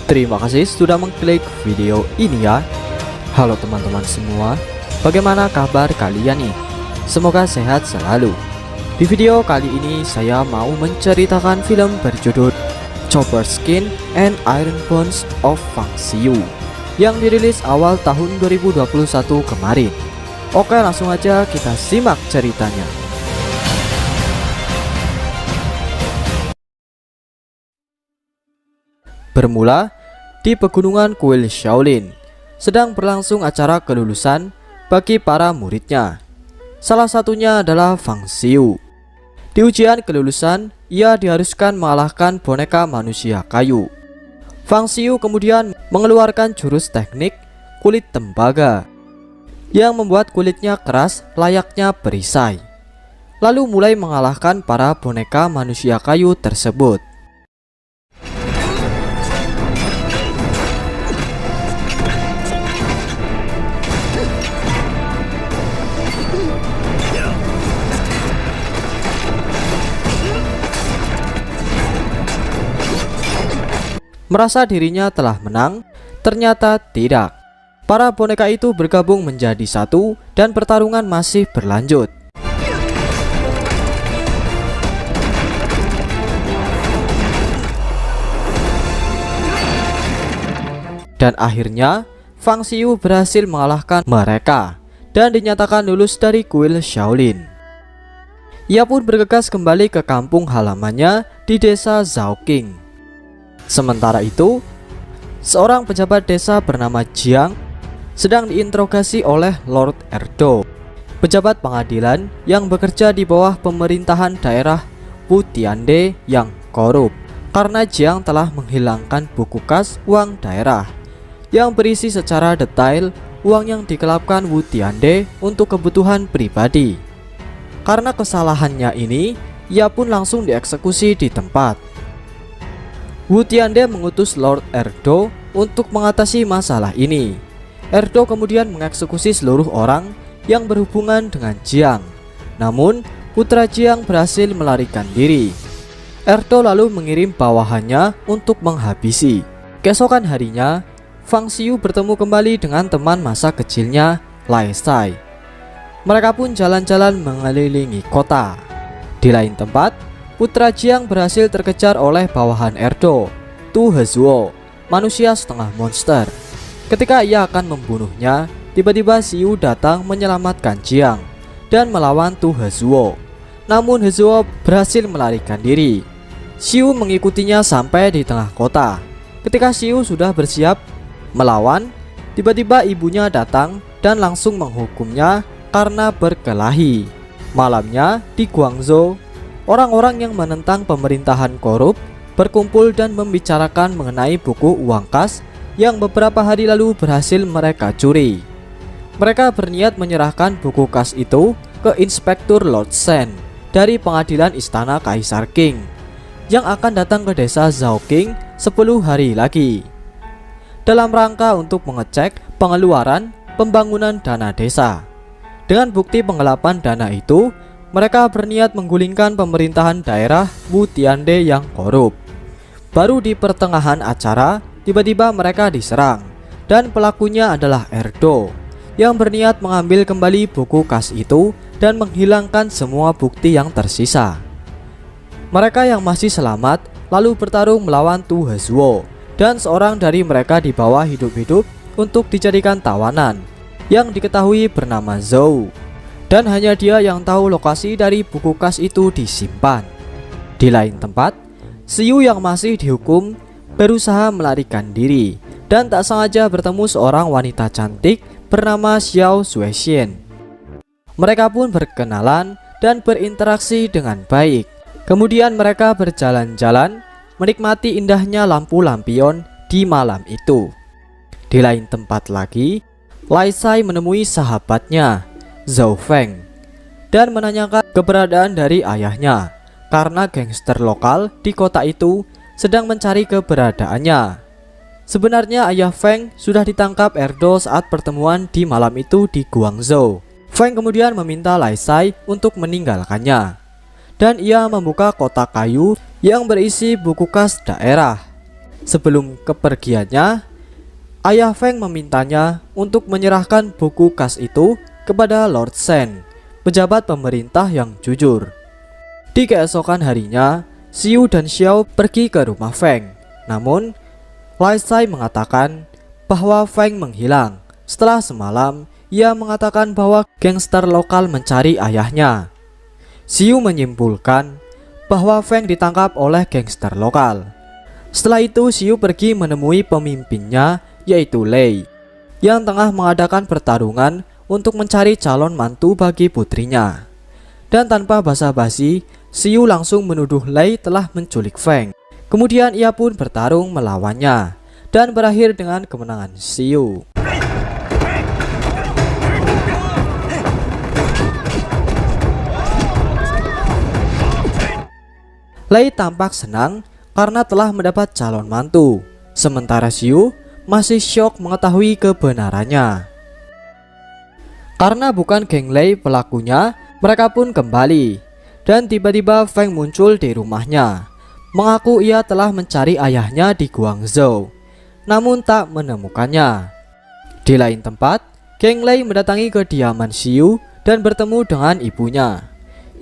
Terima kasih sudah mengklik video ini ya. Halo teman-teman semua, bagaimana kabar kalian nih? Semoga sehat selalu. Di video kali ini saya mau menceritakan film berjudul Chopper Skin and Iron Bones of Fang Xiu yang dirilis awal tahun 2021 kemarin. Oke, langsung aja kita simak ceritanya. Bermula di pegunungan kuil Shaolin, sedang berlangsung acara kelulusan bagi para muridnya. Salah satunya adalah Fang Xiu. Di ujian kelulusan, ia diharuskan mengalahkan boneka manusia kayu. Fang Xiu kemudian mengeluarkan jurus teknik kulit tembaga yang membuat kulitnya keras layaknya perisai, lalu mulai mengalahkan para boneka manusia kayu tersebut. Merasa dirinya telah menang, ternyata tidak. Para boneka itu bergabung menjadi satu dan pertarungan masih berlanjut. Dan akhirnya Fang Xiu berhasil mengalahkan mereka dan dinyatakan lulus dari kuil Shaolin. Ia pun bergegas kembali ke kampung halamannya di desa Zhaoqing. Sementara itu, seorang pejabat desa bernama Jiang sedang diinterogasi oleh Lord Erdo, pejabat pengadilan yang bekerja di bawah pemerintahan daerah Wu Tiande yang korup, karena Jiang telah menghilangkan buku kas uang daerah yang berisi secara detail uang yang digelapkan Wu Tiande untuk kebutuhan pribadi. Karena kesalahannya ini, ia pun langsung dieksekusi di tempat. Wu Tiande mengutus Lord Erdo untuk mengatasi masalah ini. Erdo kemudian mengeksekusi seluruh orang yang berhubungan dengan Jiang. Namun, putra Jiang berhasil melarikan diri. Erdo lalu mengirim bawahannya untuk menghabisi. Keesokan harinya, Fang Xiu bertemu kembali dengan teman masa kecilnya, Lai Sai. Mereka pun jalan-jalan mengelilingi kota. Di lain tempat, putra Jiang berhasil terkejar oleh bawahan Erdo, Tu Hezuo, manusia setengah monster. Ketika ia akan membunuhnya, tiba-tiba Xiu datang menyelamatkan Jiang dan melawan Tu Hezuo. Namun Hezuo berhasil melarikan diri. Xiu mengikutinya sampai di tengah kota. Ketika Xiu sudah bersiap melawan, tiba-tiba ibunya datang dan langsung menghukumnya karena berkelahi. Malamnya di Guangzhou, orang-orang yang menentang pemerintahan korup berkumpul dan membicarakan mengenai buku uang kas yang beberapa hari lalu berhasil mereka curi. Mereka berniat menyerahkan buku kas itu ke Inspektur Lord Shen dari pengadilan Istana Kaisar Qing yang akan datang ke desa Zhaoqing 10 hari lagi, dalam rangka untuk mengecek pengeluaran pembangunan dana desa. Dengan bukti penggelapan dana itu, mereka berniat menggulingkan pemerintahan daerah Wu Tiande yang korup. Baru di pertengahan acara, tiba-tiba mereka diserang, dan pelakunya adalah Erdo yang berniat mengambil kembali buku kas itu dan menghilangkan semua bukti yang tersisa. Mereka yang masih selamat lalu bertarung melawan Tu Hezuo, dan seorang dari mereka dibawa hidup-hidup untuk dijadikan tawanan yang diketahui bernama Zhou. Dan hanya dia yang tahu lokasi dari buku kas itu disimpan. Di lain tempat, Xiu yang masih dihukum berusaha melarikan diri dan tak sengaja bertemu seorang wanita cantik bernama Xiao Zuexian. Mereka pun berkenalan dan berinteraksi dengan baik. Kemudian mereka berjalan-jalan menikmati indahnya lampu lampion di malam itu. Di lain tempat lagi, Lai Sai menemui sahabatnya Zhou Feng dan menanyakan keberadaan dari ayahnya karena gangster lokal di kota itu sedang mencari keberadaannya. Sebenarnya ayah Feng sudah ditangkap Erdo saat pertemuan di malam itu di Guangzhou. Feng kemudian meminta Lai Sai untuk meninggalkannya, dan ia membuka kotak kayu yang berisi buku kas daerah. Sebelum kepergiannya, ayah Feng memintanya untuk menyerahkan buku kas itu kepada Lord Shen, pejabat pemerintah yang jujur. Di keesokan harinya, Xiu dan Xiao pergi ke rumah Feng. Namun, Lai Sai mengatakan bahwa Feng menghilang. Setelah semalam, ia mengatakan bahwa gangster lokal mencari ayahnya. Xiu menyimpulkan bahwa Feng ditangkap oleh gangster lokal. Setelah itu, Xiu pergi menemui pemimpinnya, yaitu Lei, yang tengah mengadakan pertarungan untuk mencari calon mantu bagi putrinya. Dan tanpa basa-basi, Xiu langsung menuduh Lei telah menculik Feng. Kemudian ia pun bertarung melawannya, dan berakhir dengan kemenangan Xiu. Lei tampak senang karena telah mendapat calon mantu, sementara Xiu masih syok mengetahui kebenarannya. Karena bukan geng Lei pelakunya, mereka pun kembali. Dan tiba-tiba Feng muncul di rumahnya, mengaku ia telah mencari ayahnya di Guangzhou, namun tak menemukannya. Di lain tempat, geng Lei mendatangi kediaman Xiu dan bertemu dengan ibunya.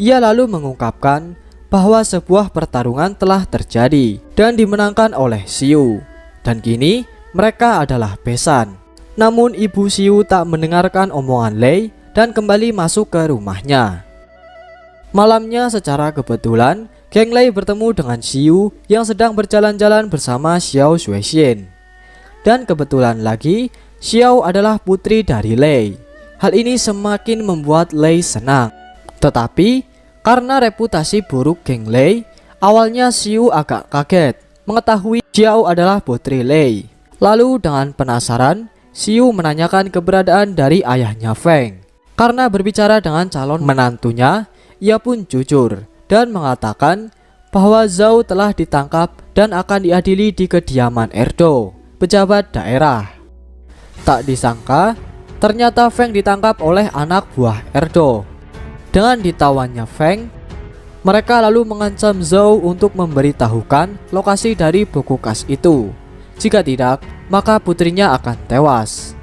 Ia lalu mengungkapkan bahwa sebuah pertarungan telah terjadi dan dimenangkan oleh Xiu, dan kini mereka adalah besan. Namun ibu Xiu tak mendengarkan omongan Lei dan kembali masuk ke rumahnya. Malamnya secara kebetulan, geng Lei bertemu dengan Xiu yang sedang berjalan-jalan bersama Xiao Xuexian. Dan kebetulan lagi, Xiao adalah putri dari Lei. Hal ini semakin membuat Lei senang. Tetapi karena reputasi buruk geng Lei, awalnya Xiu agak kaget mengetahui Xiao adalah putri Lei. Lalu dengan penasaran, Xiu menanyakan keberadaan dari ayahnya Feng. Karena berbicara dengan calon menantunya, ia pun jujur dan mengatakan bahwa Zhao telah ditangkap dan akan diadili di kediaman Erdo, pejabat daerah. Tak disangka, ternyata Feng ditangkap oleh anak buah Erdo. Dengan ditawannya Feng, mereka lalu mengancam Zhao untuk memberitahukan lokasi dari buku kas itu. Jika tidak, maka putrinya akan tewas.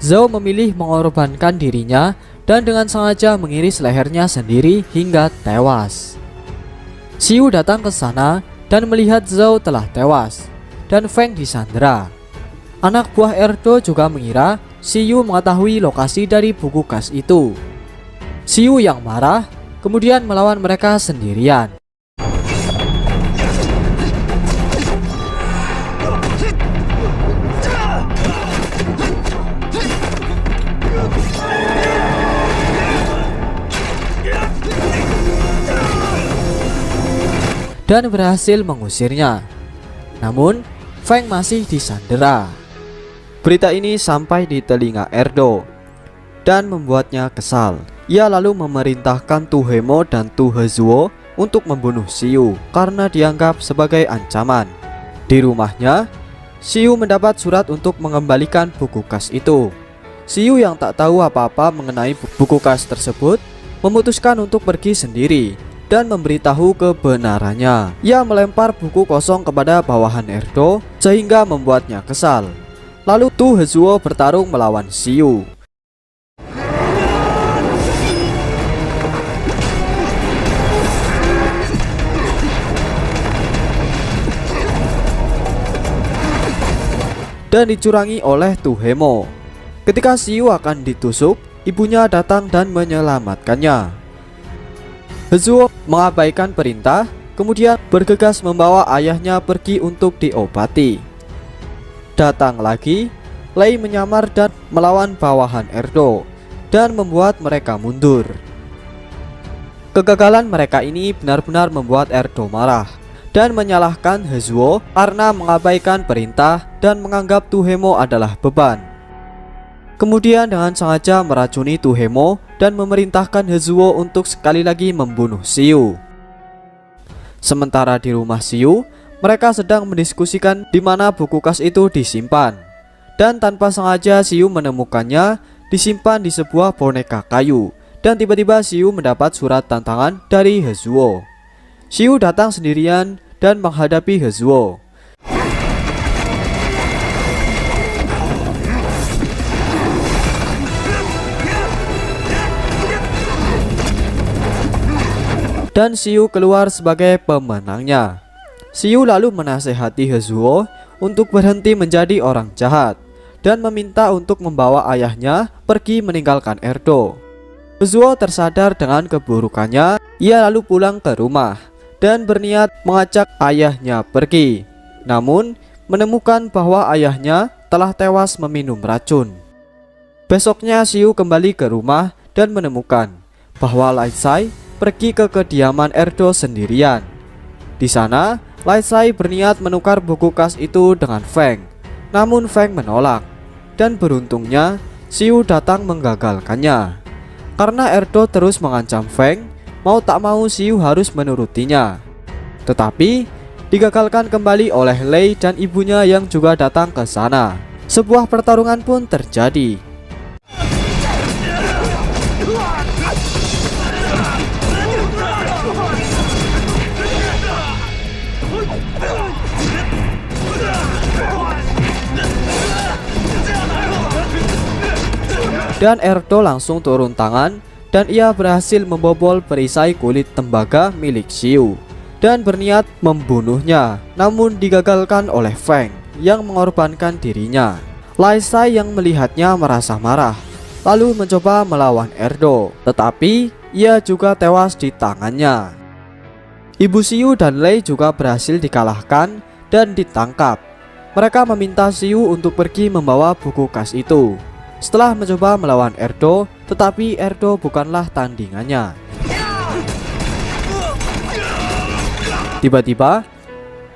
Zhao memilih mengorbankan dirinya dan dengan sengaja mengiris lehernya sendiri hingga tewas. Xiu datang ke sana dan melihat Zhao telah tewas dan Feng disandera. Anak buah Erdo juga mengira Xiu mengetahui lokasi dari buku kas itu. Xiu yang marah kemudian melawan mereka sendirian. Dan berhasil mengusirnya. Namun Feng masih disandera. Berita ini sampai di telinga Erdo dan membuatnya kesal. Ia lalu memerintahkan Tu Hemo dan Tu Hezuo untuk membunuh Xiu karena dianggap sebagai ancaman. Di rumahnya, Xiu mendapat surat untuk mengembalikan buku kas itu. Xiu yang tak tahu apa-apa mengenai buku kas tersebut memutuskan untuk pergi sendiri dan memberitahu kebenarannya. Ia melempar buku kosong kepada bawahan Erdo sehingga membuatnya kesal. Lalu Tu Hezuo bertarung melawan Xiu. Dan dicurangi oleh Tu Hemo. Ketika Xiu akan ditusuk, ibunya datang dan menyelamatkannya. Hezuo mengabaikan perintah, kemudian bergegas membawa ayahnya pergi untuk diobati. Datang lagi, Lei menyamar dan melawan bawahan Erdo dan membuat mereka mundur. Kegagalan mereka ini benar-benar membuat Erdo marah dan menyalahkan Hezuo karena mengabaikan perintah dan menganggap Tu Hemo adalah beban. Kemudian dengan sengaja meracuni Tu Hemo dan memerintahkan Hezuo untuk sekali lagi membunuh Xiu. Sementara di rumah Xiu, mereka sedang mendiskusikan di mana buku kas itu disimpan. Dan tanpa sengaja Xiu menemukannya disimpan di sebuah boneka kayu. Dan tiba-tiba Xiu mendapat surat tantangan dari Hezuo. Xiu datang sendirian dan menghadapi Hezuo. dan Xiu keluar sebagai pemenangnya. Xiu lalu menasehati Hezuo untuk berhenti menjadi orang jahat dan meminta untuk membawa ayahnya pergi meninggalkan Erdo. Hezuo tersadar dengan keburukannya. Ia lalu pulang ke rumah dan berniat mengajak ayahnya pergi, namun menemukan bahwa ayahnya telah tewas meminum racun. Besoknya Xiu kembali ke rumah dan menemukan bahwa Lai Sai pergi ke kediaman Erdo sendirian. Di sana, Lai Sai berniat menukar buku kas itu dengan Feng, namun Feng menolak, dan beruntungnya Xiu datang menggagalkannya. Karena Erdo terus mengancam Feng, mau tak mau Xiu harus menurutinya. Tetapi digagalkan kembali oleh Lei dan ibunya yang juga datang ke sana. Sebuah pertarungan pun terjadi. Dan Erdo langsung turun tangan dan ia berhasil membobol perisai kulit tembaga milik Xiu dan berniat membunuhnya, namun digagalkan oleh Feng yang mengorbankan dirinya. Lai Sai yang melihatnya merasa marah, lalu mencoba melawan Erdo, tetapi ia juga tewas di tangannya. Ibu Xiu dan Lei juga berhasil dikalahkan dan ditangkap. Mereka meminta Xiu untuk pergi membawa buku kas itu. Setelah mencoba melawan Erdo, tetapi Erdo bukanlah tandingannya. Tiba-tiba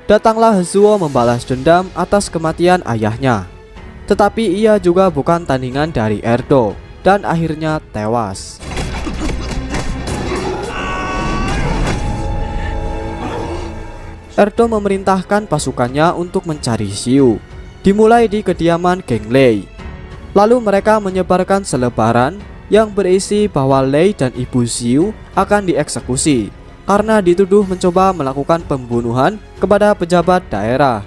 datanglah Hezuo membalas dendam atas kematian ayahnya. Tetapi ia juga bukan tandingan dari Erdo dan akhirnya tewas. Erdo memerintahkan pasukannya untuk mencari Xiu, dimulai di kediaman geng Lei. Lalu mereka menyebarkan selebaran yang berisi bahwa Lei dan ibu Xiu akan dieksekusi karena dituduh mencoba melakukan pembunuhan kepada pejabat daerah.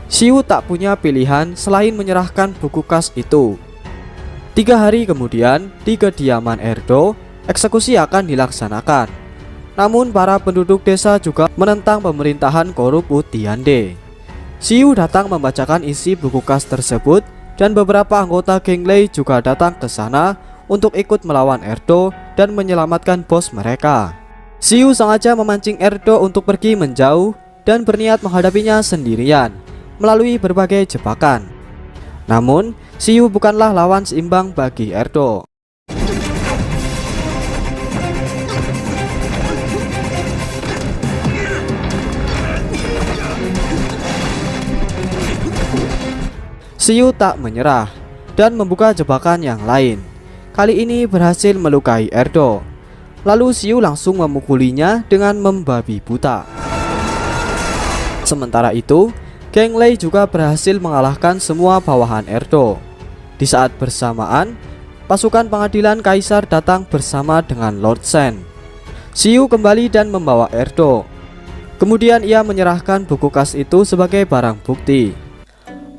Xiu tak punya pilihan selain menyerahkan buku kas itu. 3 hari kemudian di kediaman Erdo, eksekusi akan dilaksanakan. Namun para penduduk desa juga menentang pemerintahan korup Wu Tiande. Xiu datang membacakan isi buku kas tersebut dan beberapa anggota geng Lei juga datang ke sana untuk ikut melawan Erdo dan menyelamatkan bos mereka. Xiu sengaja memancing Erdo untuk pergi menjauh dan berniat menghadapinya sendirian melalui berbagai jebakan. Namun, Xiu bukanlah lawan seimbang bagi Erdo. Xiu tak menyerah dan membuka jebakan yang lain. Kali ini berhasil melukai Erdo. Lalu Xiu langsung memukulinya dengan membabi buta. Sementara itu, geng Lei juga berhasil mengalahkan semua bawahan Erdo. Di saat bersamaan, pasukan pengadilan kaisar datang bersama dengan Lord Shen. Xiu kembali dan membawa Erdo. Kemudian ia menyerahkan buku kas itu sebagai barang bukti.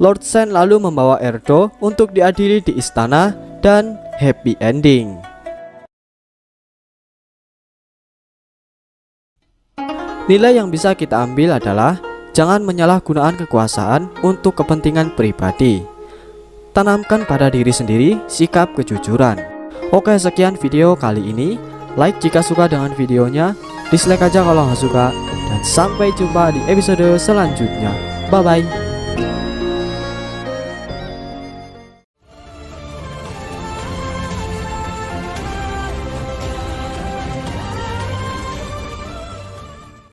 Lord Shen lalu membawa Erdo untuk diadili di istana dan happy ending. Nilai yang bisa kita ambil adalah jangan menyalahgunakan kekuasaan untuk kepentingan pribadi. Tanamkan pada diri sendiri sikap kejujuran. Oke, sekian video kali ini. Like jika suka dengan videonya, dislike aja kalau nggak suka, dan sampai jumpa di episode selanjutnya. Bye bye.